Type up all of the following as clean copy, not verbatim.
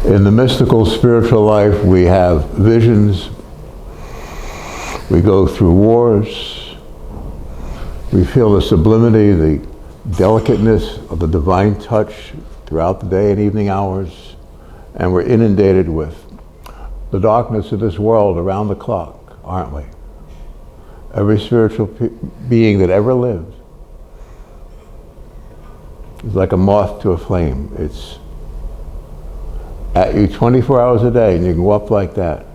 In the mystical spiritual life, we have visions, we go through wars, we feel the sublimity, the delicateness of the divine touch throughout the day and evening hours, and we're inundated with the darkness of this world around the clock, aren't we? Every spiritual being that ever lived is like a moth to a flame. It's at you 24 hours a day, and you can go up like that.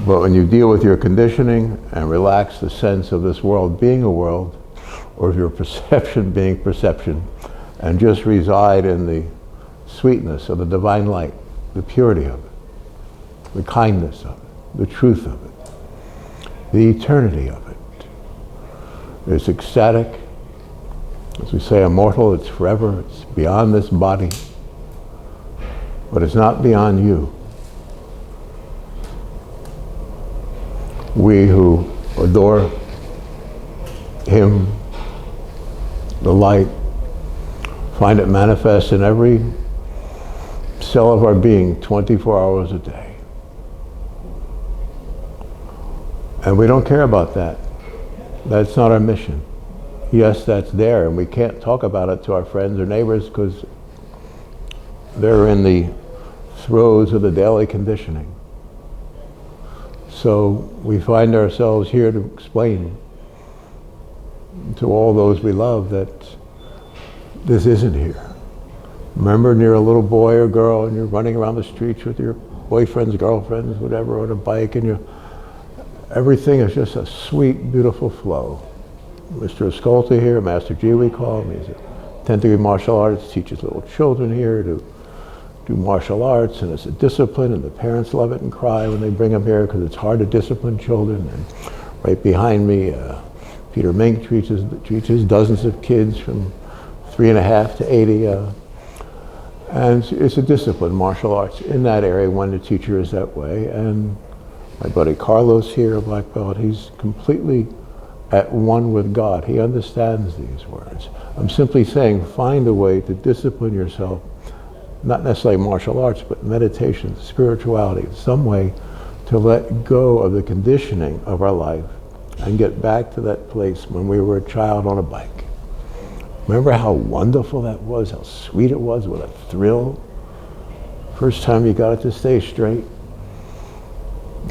But when you deal with your conditioning and relax the sense of this world being a world, or of your perception being perception, and just reside in the sweetness of the divine light, the purity of it, the kindness of it, the truth of it, the eternity of it. It's ecstatic. As we say, immortal, it's forever, it's beyond this body. But it's not beyond you. We who adore Him, the light, find it manifest in every cell of our being 24 hours a day. And we don't care about that. That's not our mission. Yes, that's there, and we can't talk about it to our friends or neighbors because they're in the throes of the daily conditioning. So we find ourselves here to explain to all those we love that this isn't here. Remember, when you're a little boy or girl and you're running around the streets with your boyfriends, girlfriends, whatever, on a bike, and everything is just a sweet, beautiful flow. Mr. Ascolti here, Master G we call him, he's a 10th degree martial artist, teaches little children here to do martial arts, and it's a discipline, and the parents love it and cry when they bring them here because it's hard to discipline children. And right behind me, Peter Mink teaches dozens of kids from 3.5 to 80. And it's a discipline, martial arts, in that area when the teacher is that way. And my buddy Carlos here, a black belt, he's completely at one with God. He understands these words. I'm simply saying, find a way to discipline yourself, not necessarily martial arts, but meditation, spirituality, some way to let go of the conditioning of our life and get back to that place when we were a child on a bike. Remember how wonderful that was, how sweet it was, what a thrill. First time you got it to stay straight.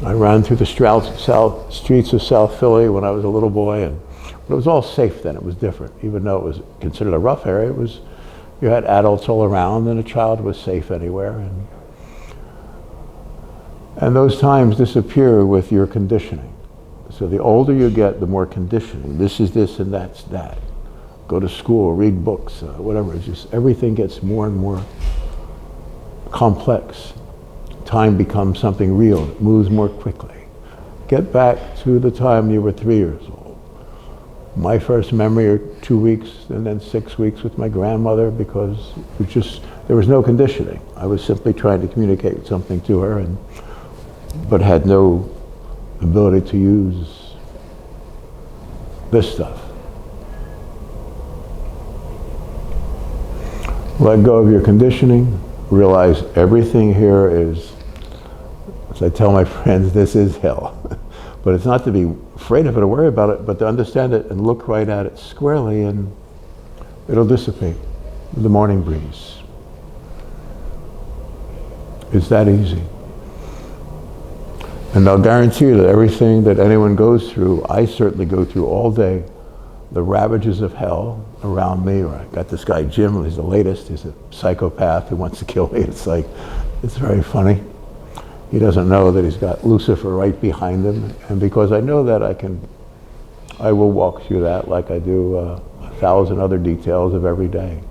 I ran through the streets of South Philly when I was a little boy, but it was all safe then. It was different. Even though it was considered a rough area, you had adults all around, and a child was safe anywhere. And those times disappear with your conditioning. So the older you get, the more conditioning. This is this and that's that. Go to school, read books, whatever. It's just everything gets more and more complex. Time becomes something real. It moves more quickly. Get back to the time you were 3 years old. My first memory are 2 weeks and then 6 weeks with my grandmother because there was no conditioning. I was simply trying to communicate something to her, but had no ability to use this stuff. Let go of your conditioning. Realize everything here is, as I tell my friends, this is hell. But it's not to be afraid of it or worry about it, but to understand it and look right at it squarely, and it'll dissipate with the morning breeze. It's that easy. And I'll guarantee you that everything that anyone goes through, I certainly go through all day. The ravages of hell around me, or I got this guy Jim, he's the latest, he's a psychopath who wants to kill me. It's very funny. He doesn't know that he's got Lucifer right behind him, and because I know that, I will walk through that like I do 1,000 other details of every day,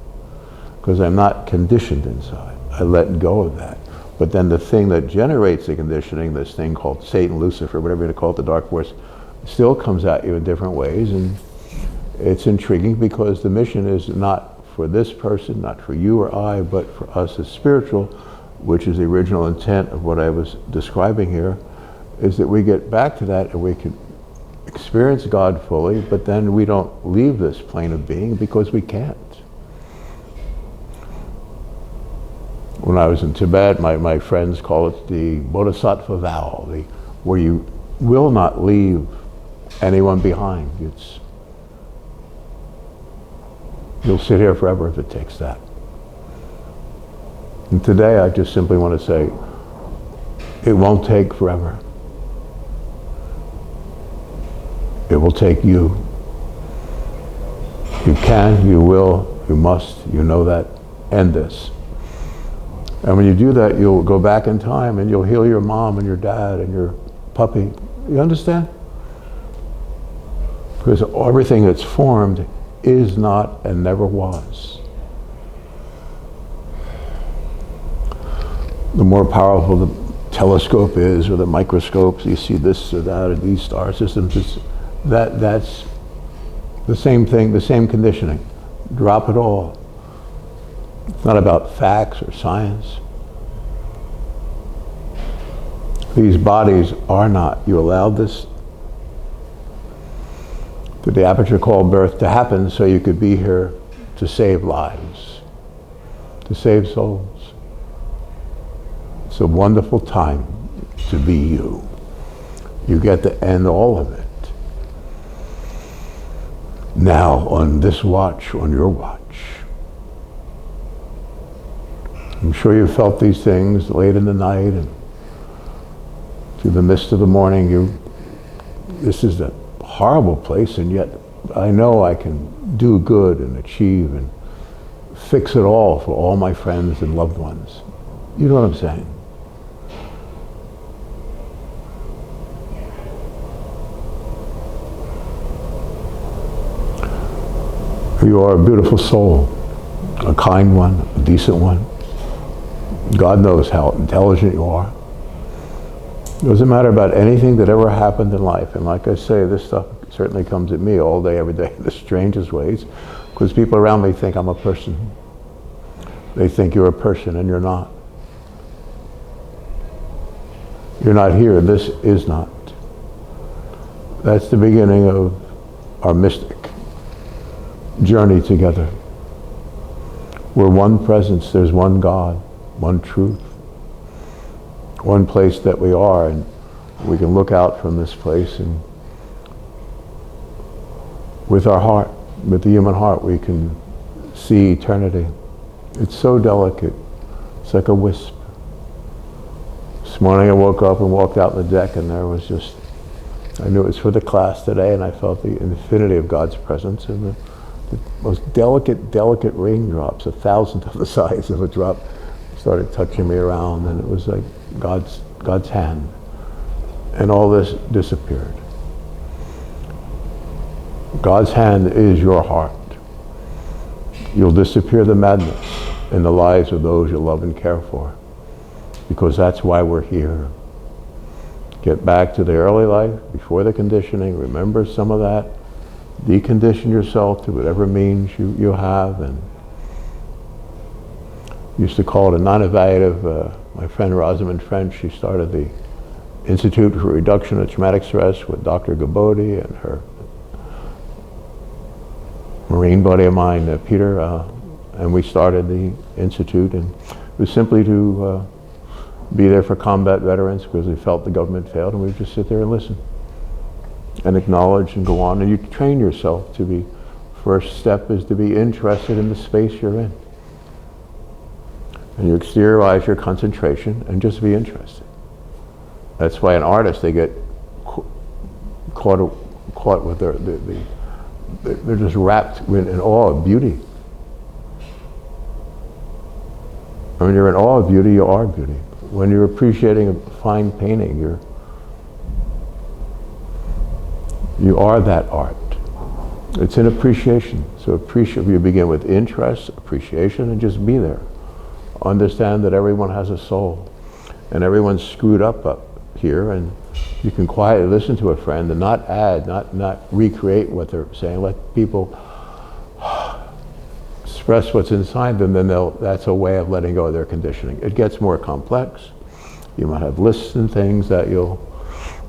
because I'm not conditioned inside. I let go of that. But then the thing that generates the conditioning, this thing called Satan, Lucifer, whatever you want to call it, the dark force, still comes at you in different ways, and it's intriguing because the mission is not for this person, not for you or I, but for us as spiritual, which is the original intent of what I was describing here, is that we get back to that and we can experience God fully, but then we don't leave this plane of being because we can't. When I was in Tibet, my friends call it the bodhisattva vow, where you will not leave anyone behind. You'll sit here forever if it takes that. And today I just simply want to say, it won't take forever. It will take you. You can, you will, you must, you know that, end this. And when you do that, you'll go back in time and you'll heal your mom and your dad and your puppy. You understand? Because everything that's formed is not and never was. The more powerful the telescope is, or the microscopes, you see this or that, or these star systems, that's the same thing, the same conditioning. Drop it all. It's not about facts or science. These bodies are not. You allowed this through the aperture called birth to happen so you could be here to save lives, to save souls. It's a wonderful time to be you. You get to end all of it. Now, on this watch, on your watch. I'm sure you felt these things late in the night and through the mist of the morning. This is a horrible place, and yet I know I can do good and achieve and fix it all for all my friends and loved ones. You know what I'm saying? You are a beautiful soul, a kind one, a decent one. God knows how intelligent you are. It doesn't matter about anything that ever happened in life. And like I say, this stuff certainly comes at me all day, every day, in the strangest ways, because people around me think I'm a person. They think you're a person, and you're not. You're not here. This is not. That's the beginning of our mystic journey together. We're one presence. There's one God, one truth, one place that we are, and we can look out from this place, and with our heart, with the human heart, we can see eternity. It's so delicate. It's like a wisp. This morning I woke up and walked out on the deck, and there was just, I knew it was for the class today, and I felt the infinity of God's presence, and the most delicate raindrops, 1,000th of the size of a drop, started touching me around, and it was like God's hand. And all this disappeared. God's hand is your heart. You'll disappear the madness in the lives of those you love and care for, because that's why we're here. Get back to the early life, before the conditioning, remember some of that, decondition yourself to whatever means you have, and used to call it a non-evaluative. My friend Rosamond French, she started the Institute for Reduction of Traumatic Stress with Dr. Gabodi and her Marine buddy of mine, Peter, and we started the Institute, and it was simply to be there for combat veterans because we felt the government failed, and we would just sit there and listen and acknowledge and go on. And you train yourself to be, first step is to be interested in the space you're in. And you exteriorize your concentration and just be interested. That's why an artist, they get caught with they're just wrapped in awe of beauty. And when you're in awe of beauty, you are beauty. When you're appreciating a fine painting, you are that art. It's an appreciation. So you begin with interest, appreciation, and just be there. Understand that everyone has a soul, and everyone's screwed up here, and you can quietly listen to a friend and not add, not recreate what they're saying. Let people express what's inside them, then that's a way of letting go of their conditioning. It gets more complex. You might have lists and things that you'll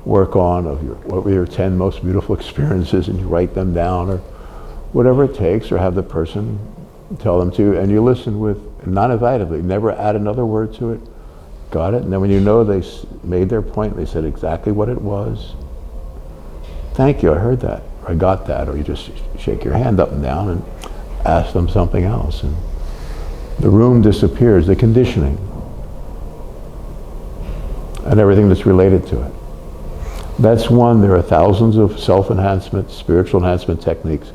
work on of what were your 10 most beautiful experiences, and you write them down, or whatever it takes, or have the person tell them to, and you listen with non-evitatively, never add another word to it. Got it? And then when you know they made their point, they said exactly what it was. Thank you, I heard that, or I got that, or you just shake your hand up and down and ask them something else. And the room disappears, the conditioning, and everything that's related to it. That's one. There are thousands of self-enhancement, spiritual enhancement techniques.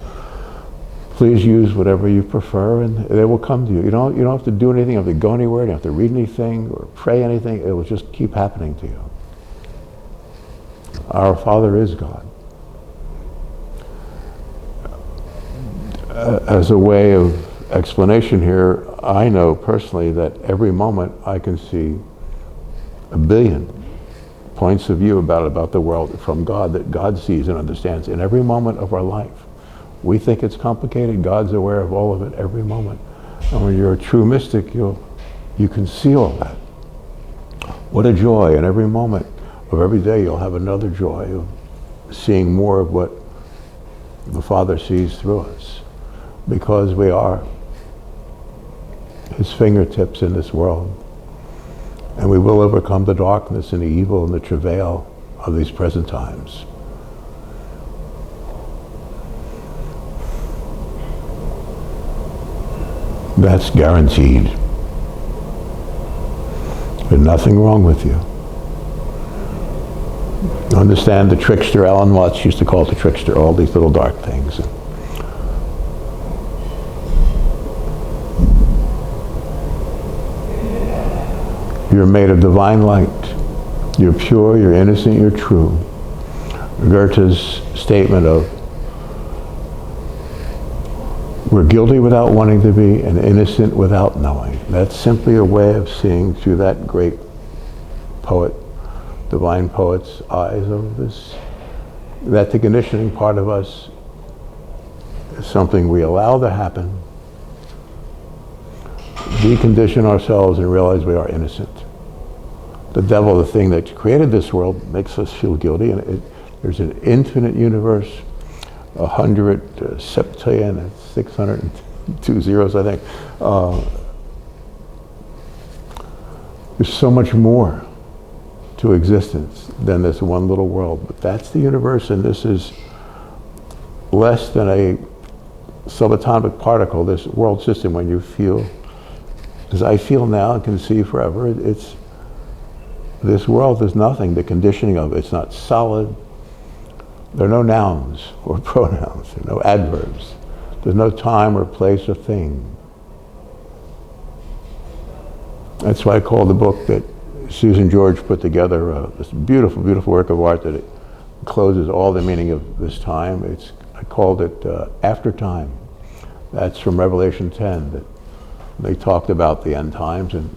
Please use whatever you prefer, and they will come to you. You don't have to do anything, you don't have to go anywhere, you don't have to read anything or pray anything. It will just keep happening to you. Our Father is God. As a way of explanation here, I know personally that every moment I can see a billion points of view about the world from God that God sees and understands in every moment of our life. We think it's complicated. God's aware of all of it every moment. And when you're a true mystic, you can see all that. What a joy. In every moment of every day, you'll have another joy of seeing more of what the Father sees through us, because we are His fingertips in this world. And we will overcome the darkness and the evil and the travail of these present times. That's guaranteed. There's nothing wrong with you. Understand the trickster, Alan Watts used to call it the trickster, all these little dark things. You're made of divine light. You're pure, you're innocent, you're true. Goethe's statement of we're guilty without wanting to be and innocent without knowing. That's simply a way of seeing through that great poet, divine poet's eyes of this, that the conditioning part of us is something we allow to happen, decondition ourselves and realize we are innocent. The devil, the thing that created this world, makes us feel guilty, and there's an infinite universe, 100 septillion and 602 zeros, I think. There's so much more to existence than this one little world, but that's the universe, and this is less than a subatomic particle, this world system. When you feel, as I feel now and can see forever, this world is nothing. The conditioning of it's not solid. There are no nouns or pronouns. There are no adverbs. There's no time or place or thing. That's why I call the book that Susan George put together this beautiful, beautiful work of art that it closes all the meaning of this time. I called it After Time. That's from Revelation 10. That they talked about the end times, and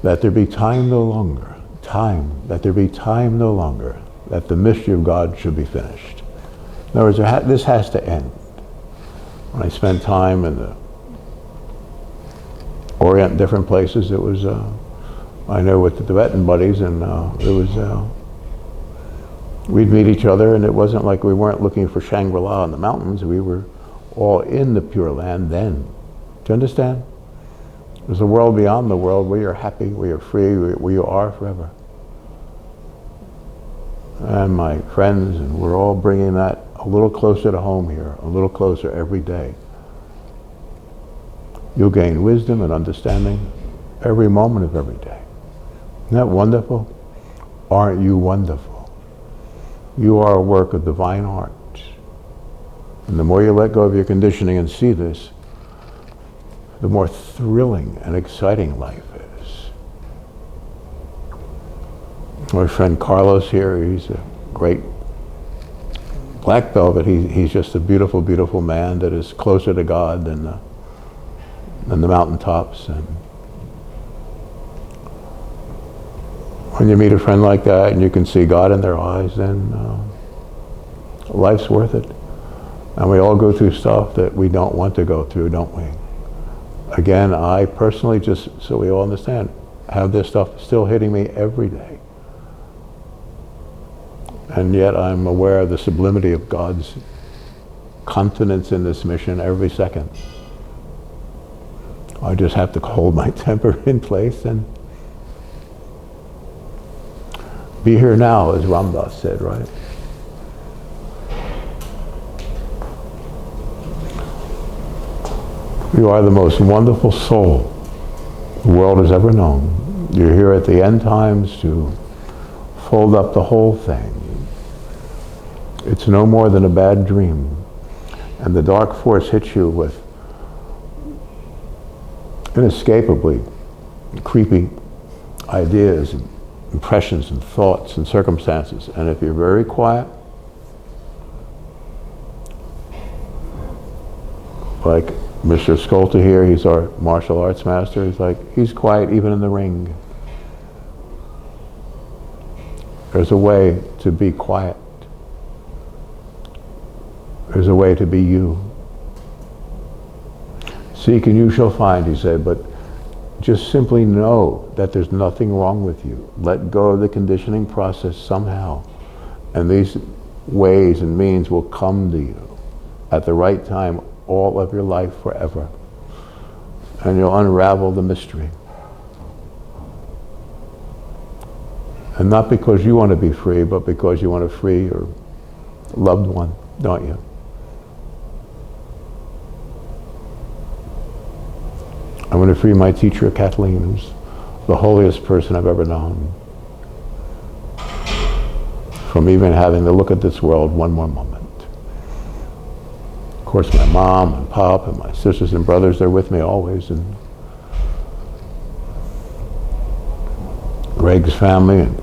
that there be time no longer. Time. That there be time no longer. That the mystery of God should be finished. In other words, this has to end. When I spent time in the Orient, different places, it was, I know with the Tibetan buddies, and it was, we'd meet each other, and it wasn't like we weren't looking for Shangri-La in the mountains. We were all in the Pure Land then. Do you understand? There's a world beyond the world where you're happy, where you're free, where you are forever. And my friends, and we're all bringing that a little closer to home here, a little closer every day. You'll gain wisdom and understanding every moment of every day. Isn't that wonderful? Aren't you wonderful? You are a work of divine art. And the more you let go of your conditioning and see this, the more thrilling and exciting life is. My friend Carlos here, he's a great black belt, but he's just a beautiful, beautiful man that is closer to God than the mountaintops. And when you meet a friend like that and you can see God in their eyes, then life's worth it. And we all go through stuff that we don't want to go through, don't we? Again, I personally, just so we all understand, have this stuff still hitting me every day. And yet I'm aware of the sublimity of God's confidence in this mission every second. I just have to hold my temper in place and be here now, as Ram Dass said, right? You are the most wonderful soul the world has ever known. You're here at the end times to fold up the whole thing. It's no more than a bad dream. And the dark force hits you with inescapably creepy ideas and impressions and thoughts and circumstances. And if you're very quiet, like Mr. Skolta here, he's our martial arts master, he's quiet even in the ring. There's a way to be quiet. There's a way to be you. Seek and you shall find, he said, but just simply know that there's nothing wrong with you. Let go of the conditioning process somehow. And these ways and means will come to you at the right time all of your life forever. And you'll unravel the mystery. And not because you want to be free, but because you want to free your loved one, don't you? I want to free my teacher, Kathleen, who's the holiest person I've ever known, from even having to look at this world one more moment. Of course, my mom and pop and my sisters and brothers, they're with me always. And Greg's family and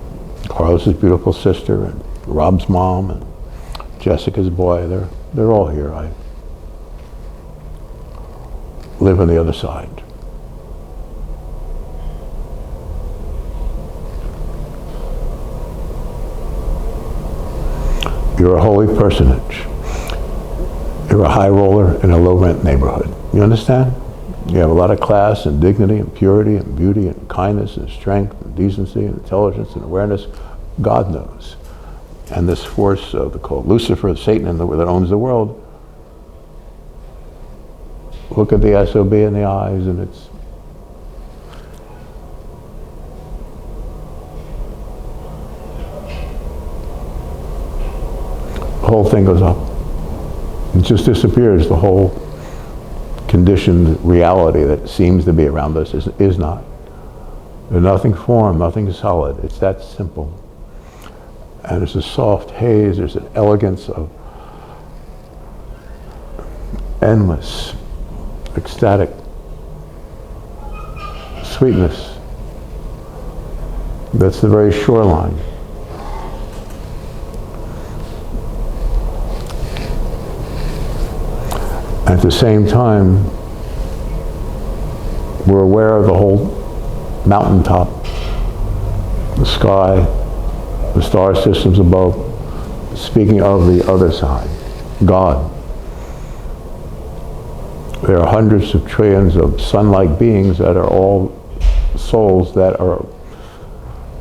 Carlos's beautiful sister and Rob's mom and Jessica's boy, they're all here. I live on the other side. You're a holy personage. You're a high roller in a low rent neighborhood. You understand? You have a lot of class and dignity and purity and beauty and kindness and strength and decency and intelligence and awareness. God knows. And this force called Lucifer, Satan, that owns the world, look at the SOB in the eyes and it's the whole thing goes up. It just disappears. The whole conditioned reality that seems to be around us is not. There's nothing formed, nothing solid. It's that simple. And it's a soft haze. There's an elegance of endless, ecstatic sweetness. That's the very shoreline. At the same time, we're aware of the whole mountaintop, the sky, the star systems above, speaking of the other side, God. There are hundreds of trillions of sun-like beings that are all souls that are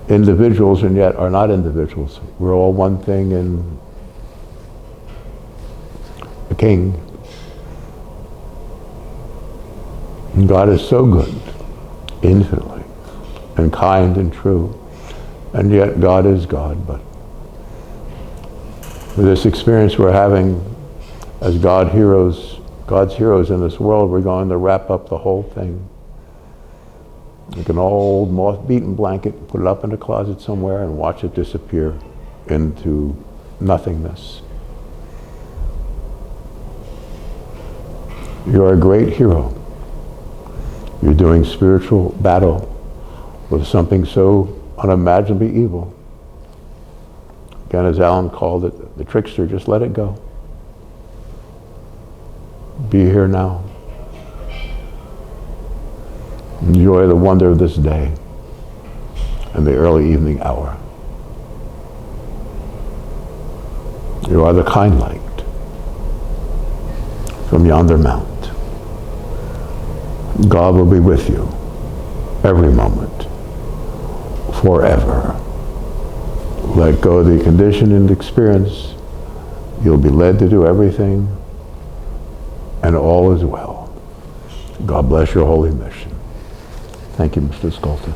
individuals and yet are not individuals. We're all one thing in the King. And God is so good, infinitely, and kind and true. And yet God is God. But with this experience we're having as God's heroes in this world, we're going to wrap up the whole thing. Like an old moth-beaten blanket, put it up in a closet somewhere and watch it disappear into nothingness. You're a great hero. You're doing spiritual battle with something so unimaginably evil. Again, as Alan called it, the trickster, just let it go. Be here now. Enjoy the wonder of this day and the early evening hour. You are the kind light from yonder mount. God will be with you every moment, forever. Let go of the conditioned experience. You'll be led to do everything, and all is well. God bless your holy mission. Thank you, Mr. Skolta.